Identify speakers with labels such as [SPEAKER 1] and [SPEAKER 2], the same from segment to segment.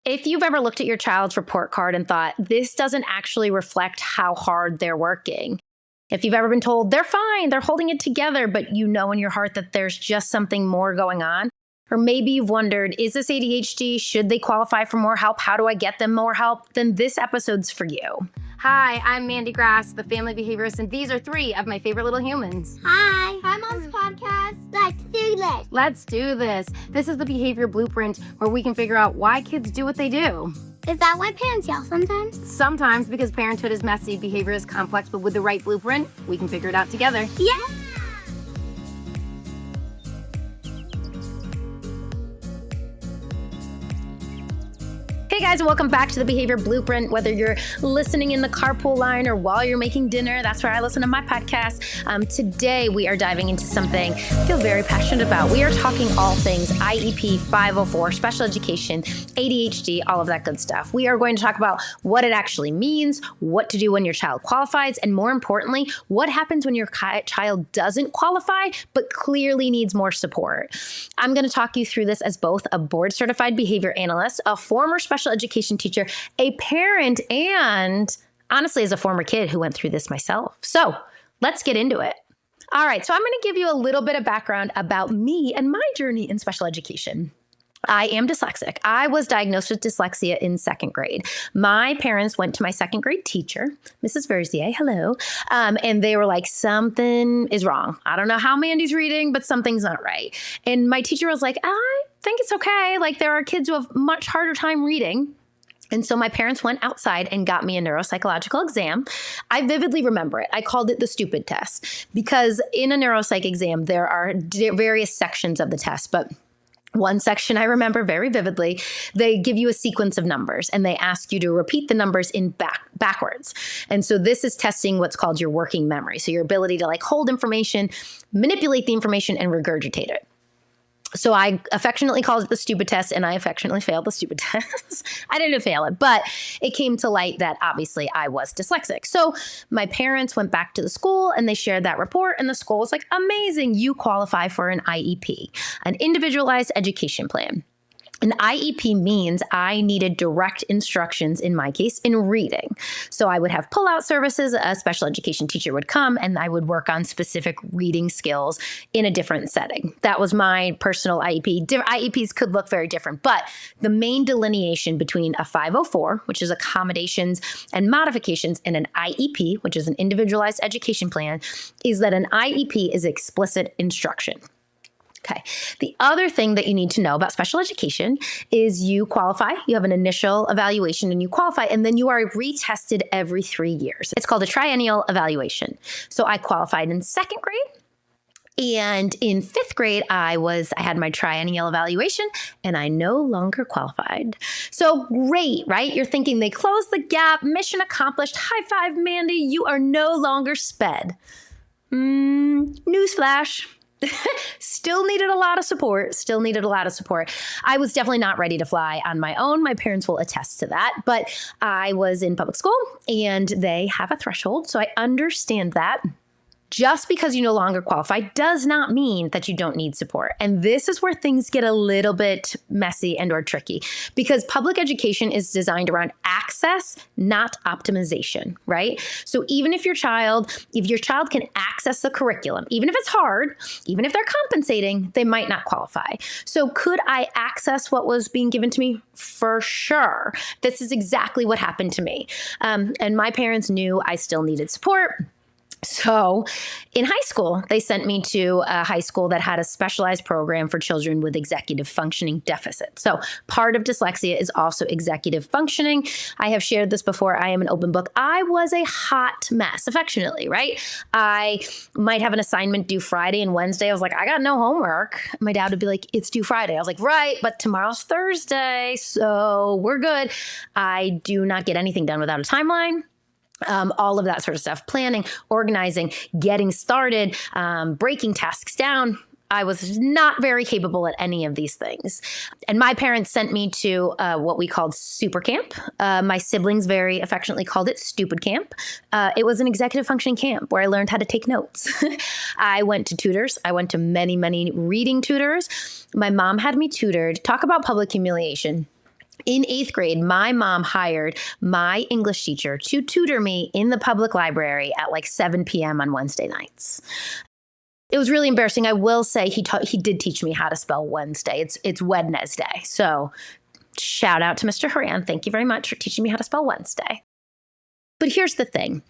[SPEAKER 1] If you've ever looked at your child's report card and thought, this doesn't actually reflect how hard they're working. If you've ever been told they're fine, they're holding it together, but you know in your heart that there's just something more going on. Or maybe you've wondered, is this ADHD? Should they qualify for more help? How do I get them more help? Then this episode's for you.
[SPEAKER 2] Hi, I'm Mandy, the family behaviorist, and these are 3 of my favorite little humans.
[SPEAKER 3] Hi, I'm on this podcast. Let's do this.
[SPEAKER 2] Let's do this. This is the behavior blueprint where we can figure out why kids do what they do.
[SPEAKER 3] Is that why parents yell sometimes?
[SPEAKER 2] Sometimes, because parenthood is messy, behavior is complex, but with the right blueprint, we can figure it out together.
[SPEAKER 3] Yeah.
[SPEAKER 1] Hey guys, and welcome back to the Behavior Blueprint. Whether you're listening in the carpool line or while you're making dinner, that's where I listen to my podcast. Today, we are diving into something I feel very passionate about. We are talking all things IEP 504, special education, ADHD, all of that good stuff. We are going to talk about what it actually means, what to do when your child qualifies, and more importantly, what happens when your child doesn't qualify, but clearly needs more support. I'm going to talk you through this as both a board-certified behavior analyst, a former special education teacher, a parent, and honestly, as a former kid who went through this myself. So let's get into it. All right, so I'm going to give you a little bit of background about me and my journey in special education. I am dyslexic. I was diagnosed with dyslexia in 2nd grade. My parents went to my 2nd grade teacher, Mrs. Verzier, hello, and they were like, something is wrong. I don't know how Mandy's reading, but something's not right. And my teacher was like, I think it's okay. Like, there are kids who have much harder time reading. And so my parents went outside and got me a neuropsychological exam. I vividly remember it. I called it the stupid test because in a neuropsych exam, there are various sections of the test, but one section I remember very vividly, they give you a sequence of numbers and they ask you to repeat the numbers in backwards. And so this is testing what's called your working memory. So your ability to like hold information, manipulate the information, and regurgitate it. So I affectionately called it the stupid test, and I affectionately failed the stupid test. I didn't fail it, but it came to light that obviously I was dyslexic. So my parents went back to the school and they shared that report, and the school was like, amazing, you qualify for an IEP, an individualized education plan. An IEP means I needed direct instructions, in my case, in reading. So I would have pull-out services. A special education teacher would come and I would work on specific reading skills in a different setting. That was my personal IEP. IEPs could look very different, but the main delineation between a 504, which is accommodations and modifications, and an IEP, which is an individualized education plan, is that an IEP is explicit instruction. Okay. The other thing that you need to know about special education is you qualify, you have an initial evaluation and you qualify, and then you are retested every 3 years. It's called a triennial evaluation. So I qualified in 2nd grade, and in 5th grade, I had my triennial evaluation and I no longer qualified. So great, right? You're thinking they closed the gap, mission accomplished, high five, Mandy, you are no longer sped. Newsflash. Still needed a lot of support. I was definitely not ready to fly on my own. My parents will attest to that. But I was in public school and they have a threshold. So I understand that. Just because you no longer qualify does not mean that you don't need support. And this is where things get a little bit messy and or tricky, because public education is designed around access, not optimization, right? So even if your child can access the curriculum, even if it's hard, even if they're compensating, they might not qualify. So could I access what was being given to me? For sure. This is exactly what happened to me. And my parents knew I still needed support. So in high school, they sent me to a high school that had a specialized program for children with executive functioning deficits. So part of dyslexia is also executive functioning. I have shared this before. I am an open book. I was a hot mess, affectionately, right? I might have an assignment due Friday, and Wednesday I was like, I got no homework. My dad would be like, it's due Friday. I was like, right, but tomorrow's Thursday, so we're good. I do not get anything done without a timeline. All of that sort of stuff, planning, organizing, getting started, breaking tasks down. I was not very capable at any of these things. And my parents sent me to what we called super camp. My siblings very affectionately called it stupid camp. It was an executive functioning camp where I learned how to take notes. I went to tutors. I went to many, many reading tutors. My mom had me tutored. Talk about public humiliation. In 8th grade, my mom hired my English teacher to tutor me in the public library at like 7 p.m. on Wednesday nights. It was really embarrassing. I will say he did teach me how to spell Wednesday. It's Wednesday. So shout out to Mr. Horan. Thank you very much for teaching me how to spell Wednesday. But here's the thing.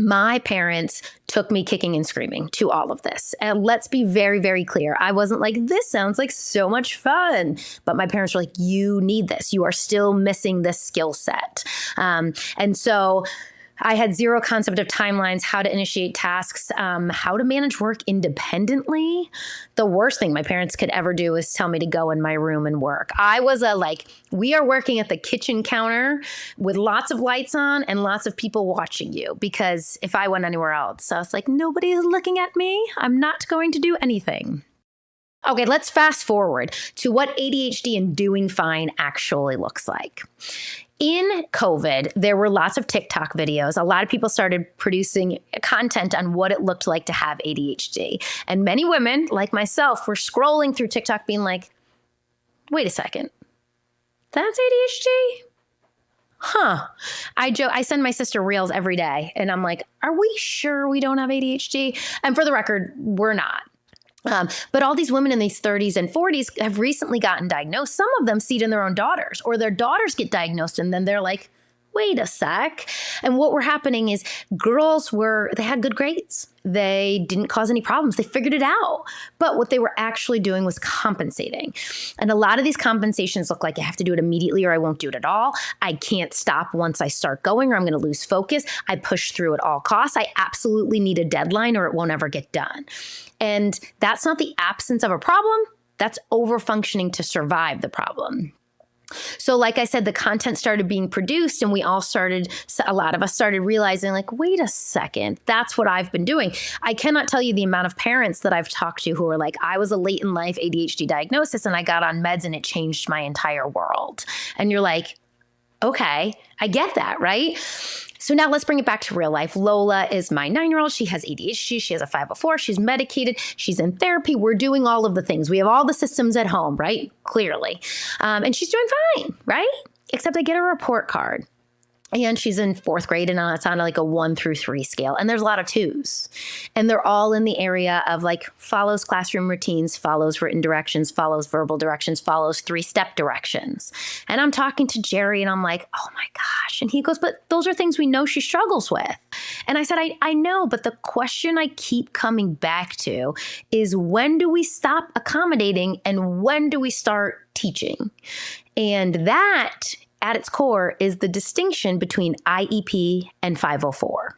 [SPEAKER 1] My parents took me kicking and screaming to all of this. And let's be very, very clear. I wasn't like, this sounds like so much fun. But my parents were like, you need this. You are still missing this skill set. And so I had zero concept of timelines, how to initiate tasks, how to manage work independently. The worst thing my parents could ever do is tell me to go in my room and work. I was we are working at the kitchen counter with lots of lights on and lots of people watching you, because if I went anywhere else, I was like, nobody is looking at me. I'm not going to do anything. Okay, let's fast forward to what ADHD and doing fine actually looks like. In COVID, there were lots of TikTok videos. A lot of people started producing content on what it looked like to have ADHD. And many women, like myself, were scrolling through TikTok being like, wait a second, that's ADHD? Huh. I send my sister reels every day, and I'm like, are we sure we don't have ADHD? And for the record, we're not. But all these women in these 30s and 40s have recently gotten diagnosed. Some of them see it in their own daughters, or their daughters get diagnosed, and then they're like, wait a sec. And what were happening is girls they had good grades. They didn't cause any problems. They figured it out. But what they were actually doing was compensating. And a lot of these compensations look like I have to do it immediately or I won't do it at all. I can't stop once I start going or I'm going to lose focus. I push through at all costs. I absolutely need a deadline or it won't ever get done. And that's not the absence of a problem. That's overfunctioning to survive the problem. So like I said, the content started being produced and a lot of us started realizing like, wait a second, that's what I've been doing. I cannot tell you the amount of parents that I've talked to who are like, I was a late in life ADHD diagnosis and I got on meds and it changed my entire world. And you're like, okay, I get that, right? So now let's bring it back to real life. Lola is my 9-year-old. She has ADHD. She has a 504. She's medicated. She's in therapy. We're doing all of the things. We have all the systems at home, right? Clearly. And she's doing fine, right? Except I get a report card. And she's in 4th grade and it's on like a 1 through 3 scale. And there's a lot of 2s. And they're all in the area of like follows classroom routines, follows written directions, follows verbal directions, follows 3-step directions. And I'm talking to Jerry and I'm like, oh my gosh. And he goes, but those are things we know she struggles with. And I said, I know, but the question I keep coming back to is when do we stop accommodating and when do we start teaching? And that at its core is the distinction between IEP and 504.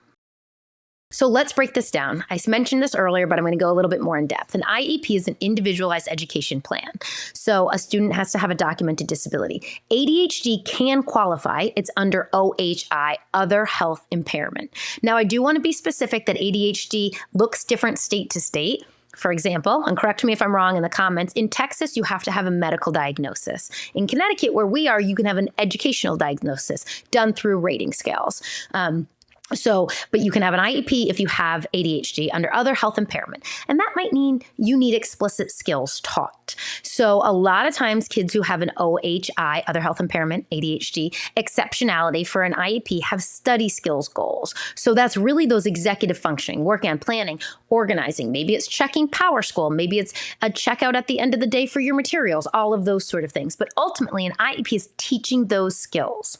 [SPEAKER 1] So let's break this down. I mentioned this earlier, but I'm going to go a little bit more in depth. An IEP is an individualized education plan. So a student has to have a documented disability. ADHD can qualify. It's under OHI, other health impairment. Now, I do want to be specific that ADHD looks different state to state. For example, and correct me if I'm wrong in the comments, in Texas, you have to have a medical diagnosis. In Connecticut, where we are, you can have an educational diagnosis done through rating scales. But you can have an IEP if you have ADHD under other health impairment. And that might mean you need explicit skills taught. So a lot of times kids who have an OHI, other health impairment, ADHD, exceptionality for an IEP have study skills goals. So that's really those executive functioning, working on planning, organizing. Maybe it's checking Power School. Maybe it's a checkout at the end of the day for your materials, all of those sort of things. But ultimately, an IEP is teaching those skills.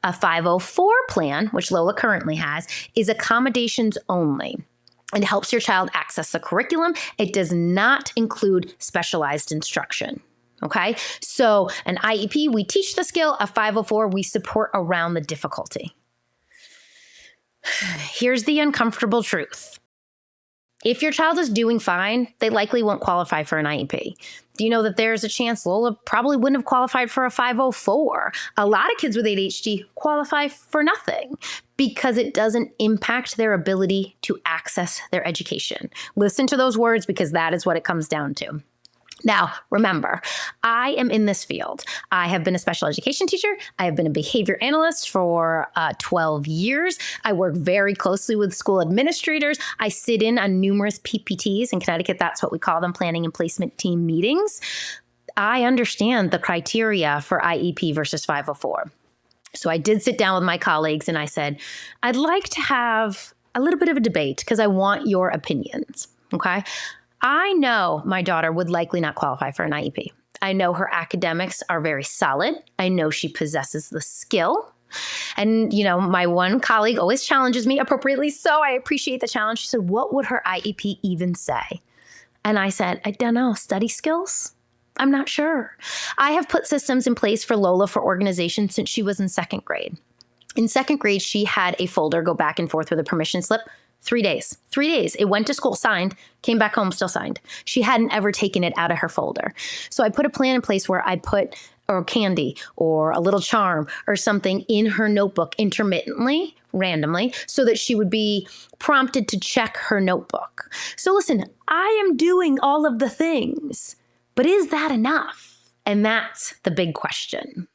[SPEAKER 1] A 504 plan, which Lola currently has, is accommodations only. It helps your child access the curriculum. It does not include specialized instruction. Okay, so an IEP, we teach the skill. A 504, we support around the difficulty. Here's the uncomfortable truth. If your child is doing fine, they likely won't qualify for an IEP. Do you know that there's a chance Lola probably wouldn't have qualified for a 504? A lot of kids with ADHD qualify for nothing because it doesn't impact their ability to access their education. Listen to those words because that is what it comes down to. Now, remember, I am in this field. I have been a special education teacher. I have been a behavior analyst for 12 years. I work very closely with school administrators. I sit in on numerous PPTs. In Connecticut, that's what we call them, planning and placement team meetings. I understand the criteria for IEP versus 504. So I did sit down with my colleagues and I said, I'd like to have a little bit of a debate because I want your opinions. Okay. I know my daughter would likely not qualify for an IEP. I know her academics are very solid. I know she possesses the skill. And, my one colleague always challenges me appropriately, so I appreciate the challenge. She said, what would her IEP even say? And I said, I don't know, study skills? I'm not sure. I have put systems in place for Lola for organization since she was in second grade. In second grade, she had a folder go back and forth with a permission slip. 3 days. 3 days. It went to school, signed, came back home, still signed. She hadn't ever taken it out of her folder. So I put a plan in place where I put or candy or a little charm or something in her notebook intermittently, randomly, so that she would be prompted to check her notebook. So listen, I am doing all of the things, but is that enough? And that's the big question.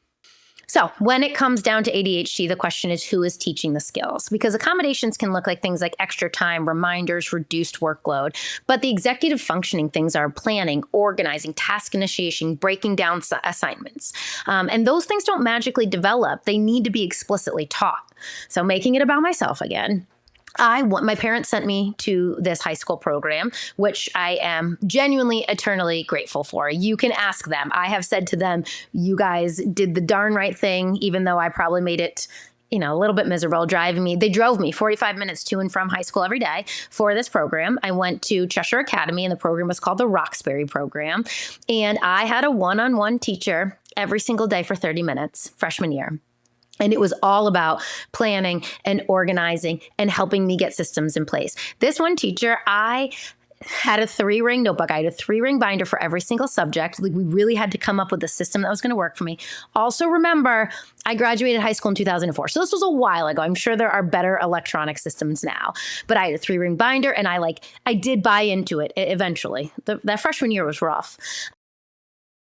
[SPEAKER 1] So when it comes down to ADHD, the question is who is teaching the skills? Because accommodations can look like things like extra time, reminders, reduced workload. But the executive functioning things are planning, organizing, task initiation, breaking down assignments. And those things don't magically develop. They need to be explicitly taught. So making it about myself again. My parents sent me to this high school program, which I am genuinely, eternally grateful for. You can ask them. I have said to them, you guys did the darn right thing, even though I probably made it, a little bit miserable driving me. They drove me 45 minutes to and from high school every day for this program. I went to Cheshire Academy, and the program was called the Roxbury program. And I had a one-on-one teacher every single day for 30 minutes, freshman year. And it was all about planning and organizing and helping me get systems in place. This one teacher, I had a 3-ring notebook. I had a 3-ring binder for every single subject. We really had to come up with a system that was going to work for me. Also remember, I graduated high school in 2004. So this was a while ago. I'm sure there are better electronic systems now. But I had a 3-ring binder and I did buy into it eventually. That freshman year was rough.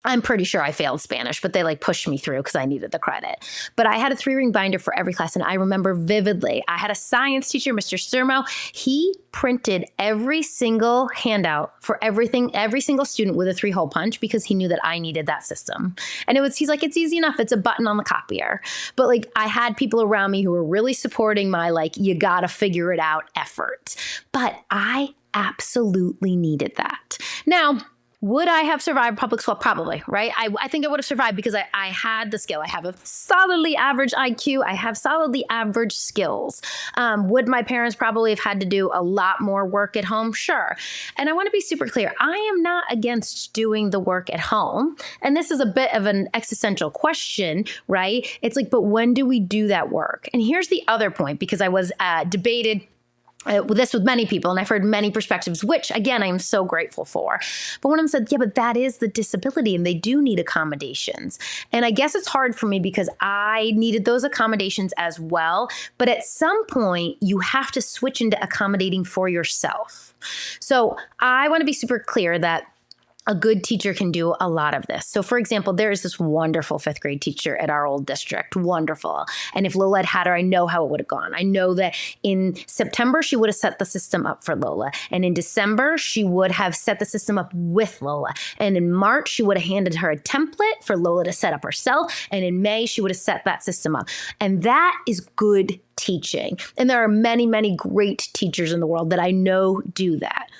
[SPEAKER 1] I'm pretty sure I failed Spanish, but they pushed me through because I needed the credit. But I had a 3-ring binder for every class, and I remember vividly, I had a science teacher, Mr. Sermo. He printed every single handout for every single student with a 3-hole punch because he knew that I needed that system. And he's like, it's easy enough. It's a button on the copier. But I had people around me who were really supporting my you gotta figure it out effort. But I absolutely needed that. Now, would I have survived public school? Probably, right? I think I would have survived because I had the skill. I have a solidly average IQ. I have solidly average skills. Would my parents probably have had to do a lot more work at home? Sure. And I want to be super clear. I am not against doing the work at home. And this is a bit of an existential question, right? It's but when do we do that work? And here's the other point, because I was debated with many people, and I've heard many perspectives, which again, I am so grateful for. But one of them said, yeah, but that is the disability and they do need accommodations. And I guess it's hard for me because I needed those accommodations as well. But at some point, you have to switch into accommodating for yourself. So I want to be super clear that a good teacher can do a lot of this. So for example, there is this wonderful 5th grade teacher at our old district, wonderful. And if Lola had her, I know how it would have gone. I know that in September, she would have set the system up for Lola. And in December, she would have set the system up with Lola. And in March, she would have handed her a template for Lola to set up herself. And in May, she would have set that system up. And that is good teaching. And there are many, many great teachers in the world that I know do that.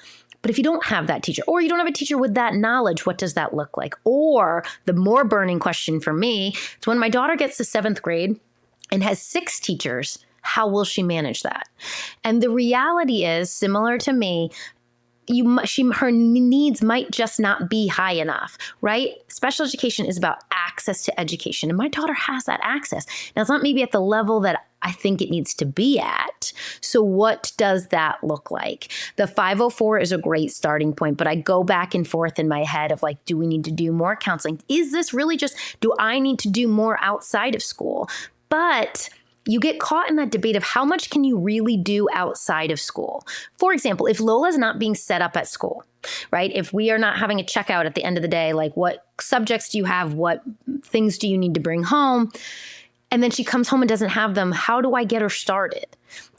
[SPEAKER 1] But if you don't have that teacher, or you don't have a teacher with that knowledge, what does that look like? Or the more burning question for me is when my daughter gets to 7th grade and has 6 teachers, how will she manage that? And the reality is, similar to me, her needs might just not be high enough, right? Special education is about access to education, and my daughter has that access. Now, it's not maybe at the level that I think it needs to be at. So what does that look like? The 504 is a great starting point, but I go back and forth in my head of do we need to do more counseling? Is this really do I need to do more outside of school? But you get caught in that debate of how much can you really do outside of school? For example, if Lola's not being set up at school, right? If we are not having a checkout at the end of the day, what subjects do you have? What things do you need to bring home? and then she comes home and doesn't have them. How do I get her started?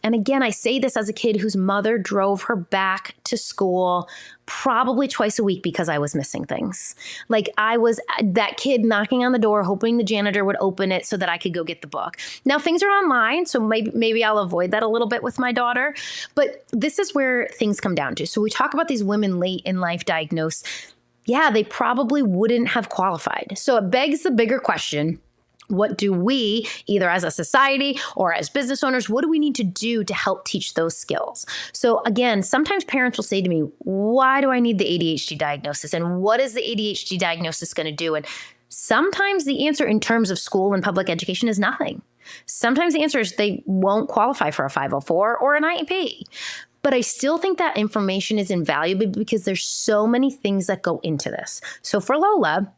[SPEAKER 1] And again, I say this as a kid whose mother drove her back to school probably twice a week because I was missing things. Like I was that kid knocking on the door, hoping the janitor would open it so that I could go get the book. Now things are online, so maybe I'll avoid that a little bit with my daughter. But this is where things come down to. So we talk about these women late in life diagnosed. Yeah, they probably wouldn't have qualified. So it begs the bigger question. What do we, either as a society or as business owners, what do we need to do to help teach those skills? So again, sometimes parents will say to me, why do I need the ADHD diagnosis? And what is the ADHD diagnosis going to do? And sometimes the answer in terms of school and public education is nothing. Sometimes the answer is they won't qualify for a 504 or an IEP. But I still think that information is invaluable because there's so many things that go into this. So for Lola,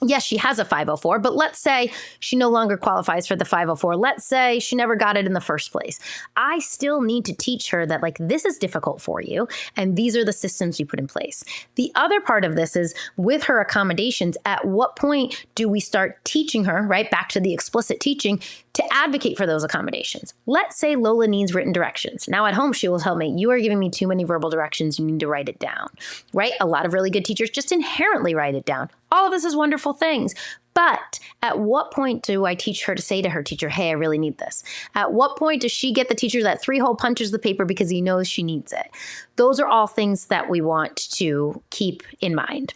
[SPEAKER 1] yes, she has a 504, but let's say she no longer qualifies for the 504. Let's say she never got it in the first place. I still need to teach her that this is difficult for you, and these are the systems you put in place. The other part of this is with her accommodations, at what point do we start teaching her, right, back to the explicit teaching, to advocate for those accommodations? Let's say Lola needs written directions. Now at home, she will tell me, you are giving me too many verbal directions. You need to write it down, right? A lot of really good teachers just inherently write it down. All of this is wonderful things. But at what point do I teach her to say to her teacher, hey, I really need this? At what point does she get the teacher that 3-hole punches the paper because he knows she needs it? Those are all things that we want to keep in mind.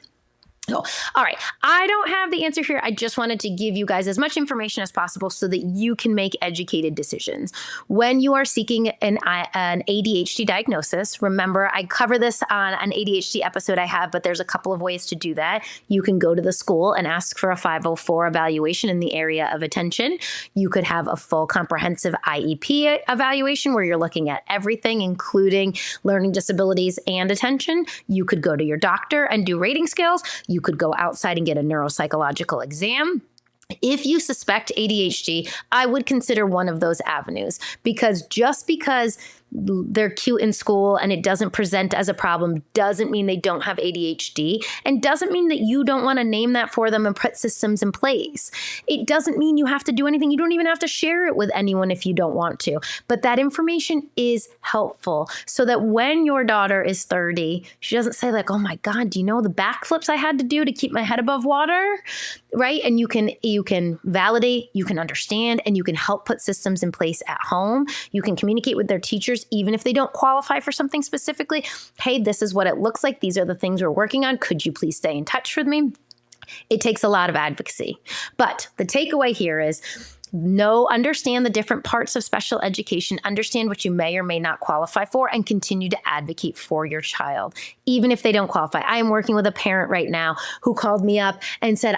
[SPEAKER 1] So, all right, I don't have the answer here. I just wanted to give you guys as much information as possible so that you can make educated decisions. When you are seeking an ADHD diagnosis, remember, I cover this on an ADHD episode I have, but there's a couple of ways to do that. You can go to the school and ask for a 504 evaluation in the area of attention. You could have a full comprehensive IEP evaluation where you're looking at everything, including learning disabilities and attention. You could go to your doctor and do rating scales. You could go outside and get a neuropsychological exam. If you suspect ADHD, I would consider one of those avenues because just because they're cute in school and it doesn't present as a problem doesn't mean they don't have ADHD and doesn't mean that you don't want to name that for them and put systems in place. It doesn't mean you have to do anything. You don't even have to share it with anyone if you don't want to. But that information is helpful so that when your daughter is 30, she doesn't say like, oh my God, do you know the backflips I had to do to keep my head above water? Right? And you can validate, you can understand, and you can help put systems in place at home. You can communicate with their teachers even if they don't qualify for something specifically. Hey, this is what it looks like. These are the things we're working on. Could you please stay in touch with me? It takes a lot of advocacy. But the takeaway here is understand the different parts of special education, understand what you may or may not qualify for, and continue to advocate for your child, even if they don't qualify. I am working with a parent right now who called me up and said,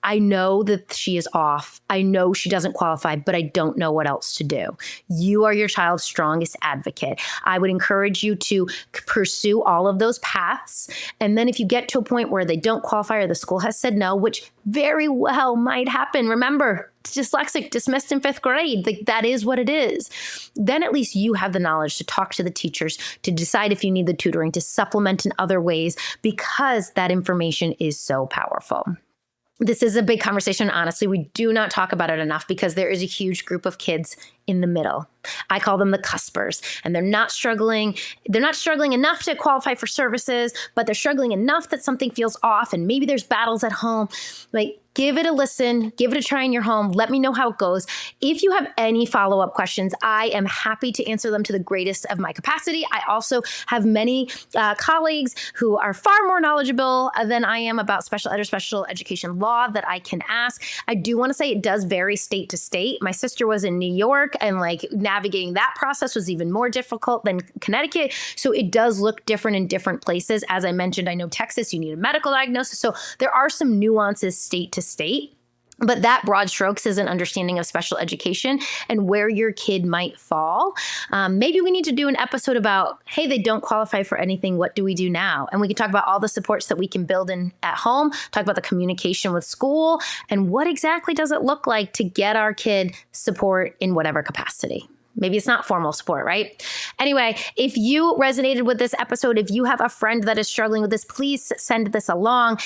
[SPEAKER 1] I know that she is off. I know she doesn't qualify, but I don't know what else to do. You are your child's strongest advocate. I would encourage you to pursue all of those paths. And then if you get to a point where they don't qualify or the school has said no, which very well might happen, remember, dyslexic, dismissed in 5th grade. That is what it is. Then at least you have the knowledge to talk to the teachers, to decide if you need the tutoring, to supplement in other ways, because that information is so powerful. This is a big conversation. Honestly, we do not talk about it enough because there is a huge group of kids in the middle. I call them the cuspers, and they're not struggling. They're not struggling enough to qualify for services, but they're struggling enough that something feels off, and maybe there's battles at home. Like, give it a listen, give it a try in your home. Let me know how it goes. If you have any follow-up questions, I am happy to answer them to the greatest of my capacity. I also have many colleagues who are far more knowledgeable than I am about special ed or special education law that I can ask. I do want to say it does vary state to state. My sister was in New York, and navigating that process was even more difficult than Connecticut. So it does look different in different places. As I mentioned, I know Texas, you need a medical diagnosis. So there are some nuances state to state. But that broad strokes is an understanding of special education and where your kid might fall. Maybe we need to do an episode about, hey, they don't qualify for anything. What do we do now? And we can talk about all the supports that we can build in at home, talk about the communication with school, and what exactly does it look like to get our kid support in whatever capacity. Maybe it's not formal support, right? Anyway, if you resonated with this episode, if you have a friend that is struggling with this, please send this along.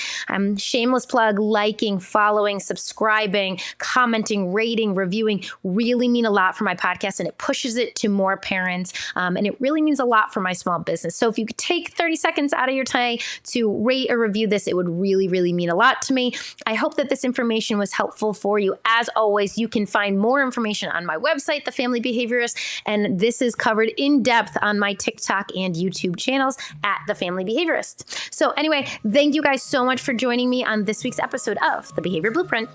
[SPEAKER 1] Shameless plug, liking, following, subscribing, commenting, rating, reviewing really mean a lot for my podcast, and it pushes it to more parents. And it really means a lot for my small business. So if you could take 30 seconds out of your day to rate or review this, it would really, really mean a lot to me. I hope that this information was helpful for you. As always, you can find more information on my website, The Family Behaviorist, and this is covered in depth on my TikTok and YouTube channels at The Family Behaviorist. So anyway, thank you guys so much for joining me on this week's episode of The Behavior Blueprint.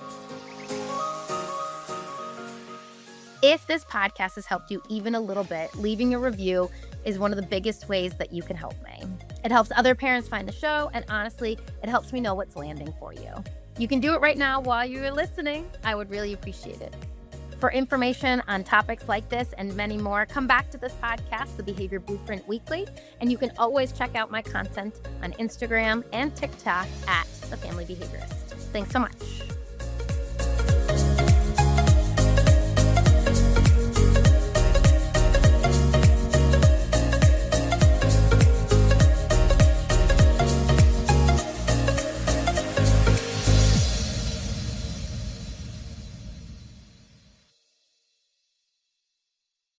[SPEAKER 1] If this podcast has helped you even a little bit, leaving a review is one of the biggest ways that you can help me. It helps other parents find the show, and honestly, it helps me know what's landing for you. You can do it right now while you're listening. I would really appreciate it. For information on topics like this and many more, come back to this podcast, The Behavior Blueprint Weekly, and you can always check out my content on Instagram and TikTok at The Family Behaviorist. Thanks so much.